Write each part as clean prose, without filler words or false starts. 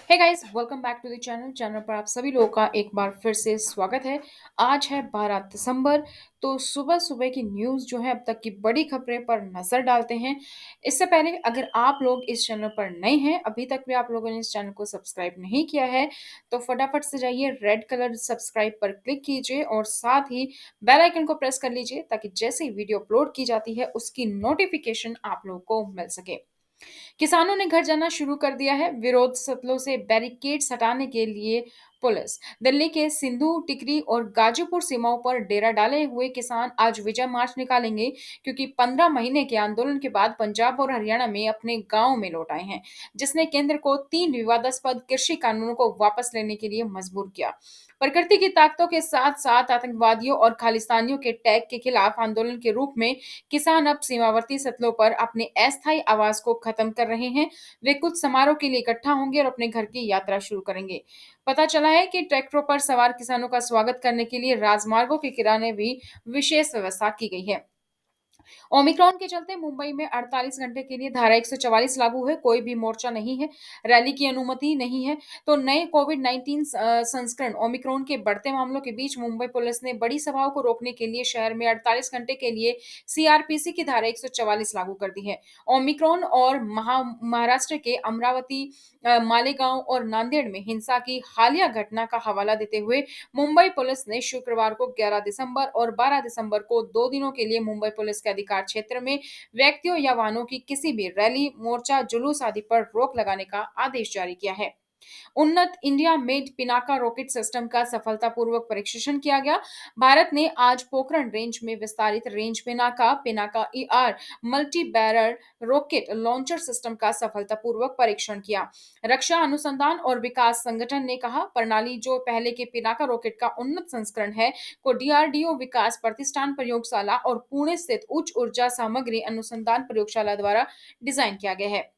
Hey guys, welcome back to the channel पर आप सभी लोगों का एक बार फिर से स्वागत है। आज है 12 दिसंबर। तो सुबह सुबह की न्यूज़ जो है अब तक की बड़ी खबरें पर नज़र डालते हैं। इससे पहले अगर आप लोग इस चैनल पर नए हैं, अभी तक भी आप लोगों ने इस चैनल को सब्सक्राइब नहीं किया है, तो फटाफट से जाइए रेड कलर सब्सक्राइब पर क्लिक कीजिए और साथ ही बेल आइकन को प्रेस कर लीजिए ताकि जैसे ही वीडियो अपलोड की जाती है उसकी नोटिफिकेशन आप लोगों को मिल सके। किसानों ने घर जाना शुरू कर दिया है। विरोध सतलों से बैरिकेड्स हटाने के लिए पुलिस। दिल्ली के सिंधु टिकरी और गाजीपुर सीमाओं पर डेरा डाले हुए किसान आज विजय मार्च निकालेंगे, क्योंकि 15 महीने के आंदोलन के बाद पंजाब और हरियाणा में अपने गांव में लौट आए हैं, जिसने केंद्र को 3 विवादास्पद कृषि कानूनों को वापस लेने के लिए मजबूर किया। प्रकृति की ताकतों के साथ साथ आतंकवादियों और खालिस्तानियों के टैग के खिलाफ आंदोलन के रूप में किसान अब सीमावर्ती सतलों पर अपने अस्थायी आवास को खत्म कर रहे हैं। वे कुछ समारोह के लिए इकट्ठा होंगे और अपने घर की यात्रा शुरू करेंगे। पता चला है कि ट्रैक्टरों पर सवार किसानों का स्वागत करने के लिए राजमार्गों के किनारे भी विशेष व्यवस्था की गई है। ओमिक्रॉन के चलते मुंबई में 48 घंटे के लिए धारा 144 लागू है। कोई भी मोर्चा नहीं है, रैली की अनुमति नहीं है। तो नए कोविड 19 संस्करण ओमिक्रॉन के बढ़ते मामलों के बीच मुंबई पुलिस ने बड़ी सभाओं को रोकने के लिए शहर में 48 घंटे के लिए सीआरपीसी की धारा 144 लागू कर दी है। ओमिक्रॉन और महाराष्ट्र के अमरावती, मालेगांव और नांदेड़ में हिंसा की हालिया घटना का हवाला देते हुए मुंबई पुलिस ने शुक्रवार को 11 दिसंबर और 12 दिसंबर को 2 दिनों के लिए मुंबई पुलिस के अधिकार क्षेत्र में व्यक्तियों या वाहनों की किसी भी रैली, मोर्चा, जुलूस आदि पर रोक लगाने का आदेश जारी किया है। उन्नत India made Pinaka rocket system का सफलतापूर्वक परीक्षण किया गया। भारत ने आज पोखरण रेंज में विस्तारित range Pinaka Pinaka ER multi barrel rocket launcher system का सफलतापूर्वक परीक्षण किया। रक्षा अनुसंधान और विकास संगठन ने कहा, प्रणाली जो पहले के पिनाका रॉकेट का उन्नत संस्करण है, को डीआरडीओ विकास प्रतिष्ठान प्रयोगशाला और पुणे स्थित उच्च ऊर्जा सामग्री अनुसंधान प्रयोगशाला द्वारा डिजाइन किया गया है।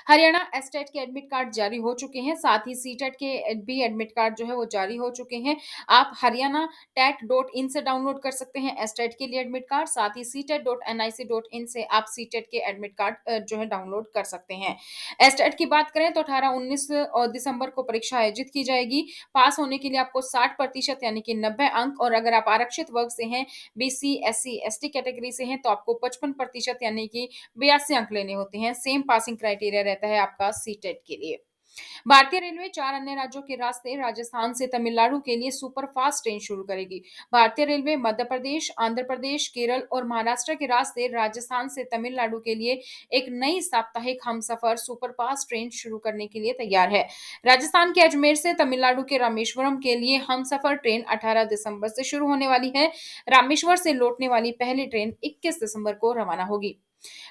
हरियाणा एस्टेट के एडमिट कार्ड जारी हो चुके हैं, साथ ही सीटेट के भी एडमिट कार्ड जो है वो जारी हो चुके हैं। आप हरियाणा टेट डॉट इन से डाउनलोड कर सकते हैं एस्टेट के लिए एडमिट कार्ड, साथ ही CTET dot NIC dot in से आप सीटेट के एडमिट कार्ड जो है डाउनलोड कर सकते हैं। एस्टेट की बात करें तो 18-19 दिसंबर को परीक्षा आयोजित की जाएगी। पास होने के लिए आपको 60% यानी कि 90 अंक, और अगर आप आरक्षित वर्ग से हैं, बीसी एससी एसटी कैटेगरी से हैं, तो आपको 55% यानी कि 82 अंक लेने होते हैं। सेम पासिंग क्राइटेरिया रहता है आपका सीटेट के लिए। भारतीय रेलवे 4 अन्य राज्यों के रास्ते राजस्थान से तमिलनाडु के लिए सुपरफास्ट ट्रेन शुरू करेगी। भारतीय रेलवे मध्य प्रदेश, आंध्र प्रदेश, केरल और महाराष्ट्र के रास्ते राजस्थान से तमिलनाडु के लिए एक नई साप्ताहिक हमसफर सुपरफास्ट ट्रेन शुरू करने के लिए तैयार है। राजस्थान के अजमेर से तमिलनाडु के रामेश्वरम के लिए हमसफर ट्रेन 18 दिसंबर से शुरू होने वाली है। रामेश्वर से लौटने वाली पहली ट्रेन 21 दिसंबर को रवाना होगी।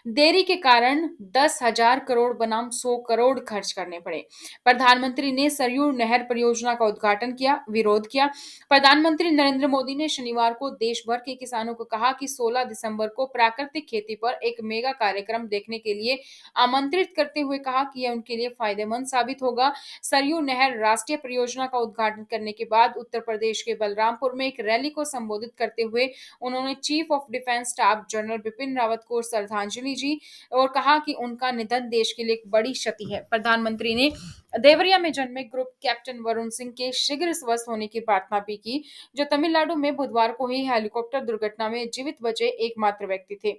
देरी के कारण 10,000 करोड़ बनाम 100 करोड़ खर्च करने पड़े। प्रधानमंत्री ने सरयू नहर परियोजना का उद्घाटन किया, विरोध किया। प्रधानमंत्री नरेंद्र मोदी ने शनिवार को देश भर के किसानों को कहा कि 16 दिसंबर को प्राकृतिक खेती पर एक मेगा कार्यक्रम देखने के लिए आमंत्रित करते हुए कहा कि यह उनके लिए फायदेमंद साबित होगा। सरयू नहर राष्ट्रीय परियोजना का उद्घाटन करने के बाद उत्तर प्रदेश के बलरामपुर में एक रैली को संबोधित करते हुए उन्होंने chief of defence staff general Bipin Rawat को श्रद्धांजलि दी और कहा कि उनका निधन देश के लिए एक बड़ी क्षति है। प्रधानमंत्री ने देवरिया में जन्मे ग्रुप कैप्टन वरुण सिंह के शीघ्र स्वस्थ होने की प्रार्थना भी की, जो तमिलनाडु में बुधवार को ही हेलीकॉप्टर दुर्घटना में जीवित बचे एकमात्र व्यक्ति थे,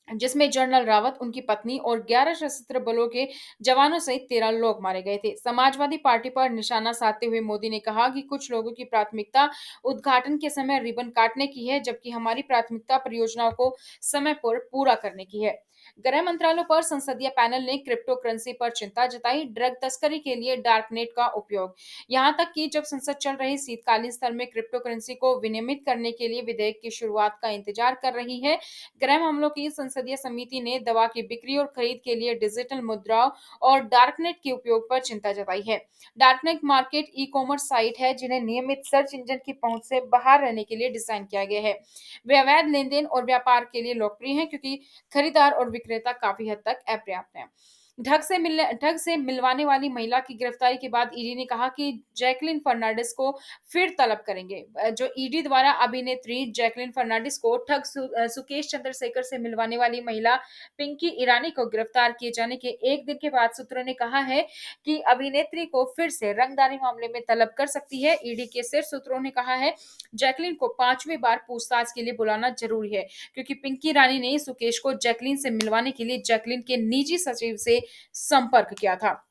जिसमें जनरल रावत, उनकी पत्नी और 11 सशस्त्र बलों के जवानों सहित 13 लोग मारे गए थे। समाजवादी पार्टी पर निशाना साधते हुए मोदी ने कहा कि कुछ लोगों की प्राथमिकता उद्घाटन के समय रिबन काटने की है, जबकि हमारी प्राथमिकता परियोजनाओं को समय पर पूरा करने की है। गृह मंत्रालय पर संसदीय पैनल ने क्रिप्टो करेंसी पर चिंता जताई, ड्रग तस्करी के लिए डार्कनेट का उपयोग। यहां तक कि जब संसद चल रही शीतकालीन सत्र में क्रिप्टो करेंसी को विनियमित करने के लिए विधेयक की शुरुआत का इंतजार कर रही है। गृह मामलों की संसदीय समिति ने दवा की बिक्री और खरीद के लिए डिजिटल मुद्राओं और डार्कनेट के उपयोग पर चिंता जताई है। Darknet market e commerce site है जिन्हें नियमित सर्च इंजन की पहुंच से बाहर रहने के लिए डिजाइन किया गया है। वे अवैध लेन देन और व्यापार के लिए लोकप्रिय हैं, क्योंकि खरीदार और विक्रेता काफी हद तक अपर्याप्त हैं। ठग से मिलवाने वाली महिला की गिरफ्तारी के बाद ईडी ने कहा कि जैकलिन फर्नांडिस को फिर तलब करेंगे। जो ईडी द्वारा अभिनेत्री जैकलिन फर्नांडिस को सुकेश चंद्रशेखर से मिलवाने वाली महिला पिंकी ईरानी को गिरफ्तार किए जाने के एक दिन के बाद सूत्रों ने कहा है कि अभिनेत्री को फिर से रंगदारी मामले में तलब कर सकती है। ईडी के शीर्ष सूत्रों ने कहा है जैकलिन को पांचवी बार पूछताछ के लिए बुलाना जरूरी है, क्योंकि पिंकी रानी ने सुकेश को जैकलिन से मिलवाने के लिए जैकलिन के निजी सचिव से संपर्क किया था।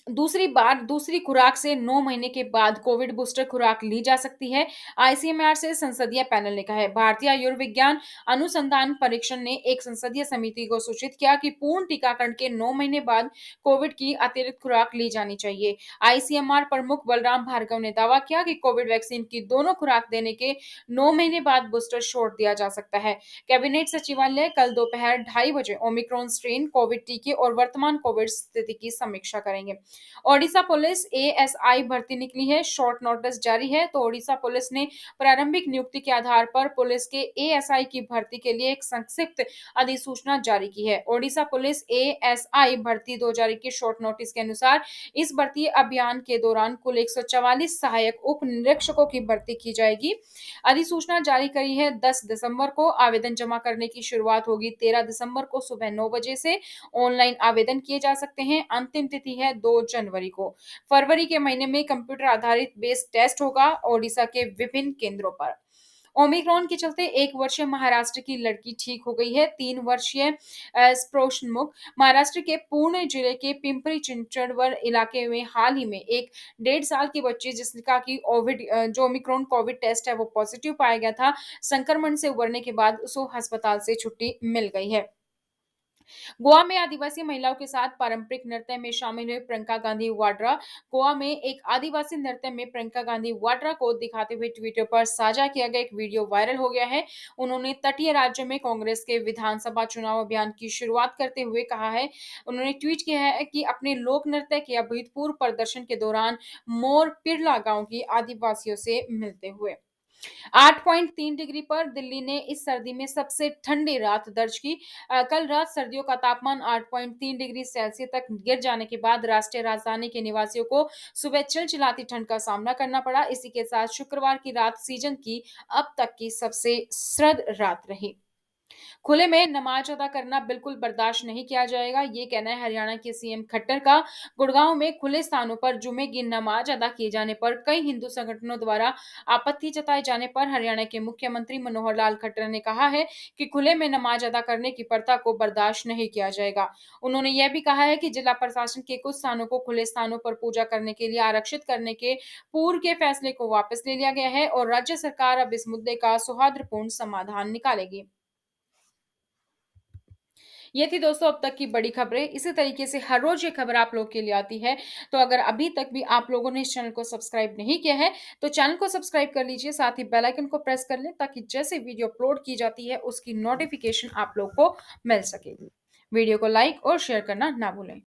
दूसरी खुराक से 9 महीने के बाद कोविड बूस्टर खुराक ली जा सकती है। आईसीएमआर से संसदीय पैनल ने कहा है। भारतीय आयुर्विज्ञान अनुसंधान परीक्षण ने एक संसदीय समिति को सूचित किया कि पूर्ण टीकाकरण के 9 महीने बाद कोविड की अतिरिक्त खुराक ली जानी चाहिए। आईसीएमआर प्रमुख बलराम भार्गव ने दावा किया कि कोविड वैक्सीन की दोनों खुराक देने के 9 महीने बाद बूस्टर शॉट दिया जा सकता है। कैबिनेट सचिवालय कल दोपहर 2:30 बजे ओमिक्रॉन स्ट्रेन, कोविड टीके और वर्तमान कोविड स्थिति की समीक्षा करेंगे। ओडिशा पुलिस एएसआई भर्ती निकली है। शॉर्ट नोटिस जारी है, तो ओडिशा पुलिस ने प्रारंभिक नियुक्ति के आधार पर पुलिस के एएसआई की भर्ती के लिए एक संक्षिप्त अधिसूचना जारी की है। ओडिशा पुलिस एएसआई भर्ती 2021 के शॉर्ट नोटिस के अनुसार इस भर्ती अभियान के दौरान कुल 144 सहायक उप निरीक्षकों की भर्ती की जाएगी। अधिसूचना जारी करी है 10 दिसंबर को। आवेदन जमा करने की शुरुआत होगी 13 दिसंबर को सुबह 9 बजे से। ऑनलाइन आवेदन किए जा सकते हैं। अंतिम तिथि है 2 जनवरी को। फरवरी के महीने में कंप्यूटर आधारित बेस टेस्ट होगा ओडिशा के विभिन्न केंद्रों पर। ओमिक्रॉन के चलते 1 वर्षीय महाराष्ट्र की लड़की ठीक हो गई है। 3 वर्षीय स्प्रोशनमुख महाराष्ट्र के पुणे जिले के पिंपरी चिंचवड इलाके में हाल ही में एक 1.5 साल की बच्ची जिसका कि जो ओमिक्रॉन कोविड टेस्ट है वो पॉजिटिव पाया गया था, संक्रमण से उबरने के बाद उसको अस्पताल से छुट्टी मिल गई है। गोवा में आदिवासी महिलाओं के साथ पारंपरिक नृत्य में शामिल हुए प्रियंका गांधी वाड्रा। गोवा में एक आदिवासी नृत्य में प्रियंका गांधी वाड्रा को दिखाते हुए ट्विटर पर साझा किया गया एक वीडियो वायरल हो गया है। उन्होंने तटीय राज्य में कांग्रेस के विधानसभा चुनाव अभियान की शुरुआत करते हुए कहा है, उन्होंने ट्वीट किया है कि अपने लोक नृत्य के अभूतपूर्व प्रदर्शन के दौरान मोर पिरला गांव की आदिवासियों से मिलते हुए 8.3 डिग्री पर दिल्ली ने इस सर्दी में सबसे ठंडी रात दर्ज की। कल रात सर्दियों का तापमान 8.3 डिग्री सेल्सियस तक गिर जाने के बाद राष्ट्रीय राजधानी के निवासियों को सुबह चिलचिलाती ठंड का सामना करना पड़ा। इसी के साथ शुक्रवार की रात सीजन की अब तक की सबसे सर्द रात रही। खुले में नमाज अदा करना बिल्कुल बर्दाश्त नहीं किया जाएगा, ये कहना है हरियाणा के सीएम खट्टर का। गुड़गांव में खुले स्थानों पर जुमे की नमाज अदा किए जाने पर कई हिंदू संगठनों द्वारा आपत्ति जताए जाने पर हरियाणा के मुख्यमंत्री मनोहर लाल खट्टर ने कहा है कि खुले में नमाज अदा करने की प्रथा को बर्दाश्त नहीं किया जाएगा। उन्होंने यह भी कहा है कि जिला प्रशासन के कुछ स्थानों को खुले स्थानों पर पूजा करने के लिए आरक्षित करने के पूर्व के फैसले को वापस ले लिया गया है और राज्य सरकार अब इस मुद्दे का सौहार्दपूर्ण समाधान निकालेगी। ये थी दोस्तों अब तक की बड़ी खबरें। इसी तरीके से हर रोज ये खबर आप लोग के लिए आती है। तो अगर अभी तक भी आप लोगों ने इस चैनल को सब्सक्राइब नहीं किया है, तो चैनल को सब्सक्राइब कर लीजिए, साथ ही बेल आइकन को प्रेस कर लें ताकि जैसे वीडियो अपलोड की जाती है उसकी नोटिफिकेशन आप लोग को मिल सके। वीडियो को लाइक और शेयर करना ना भूलें।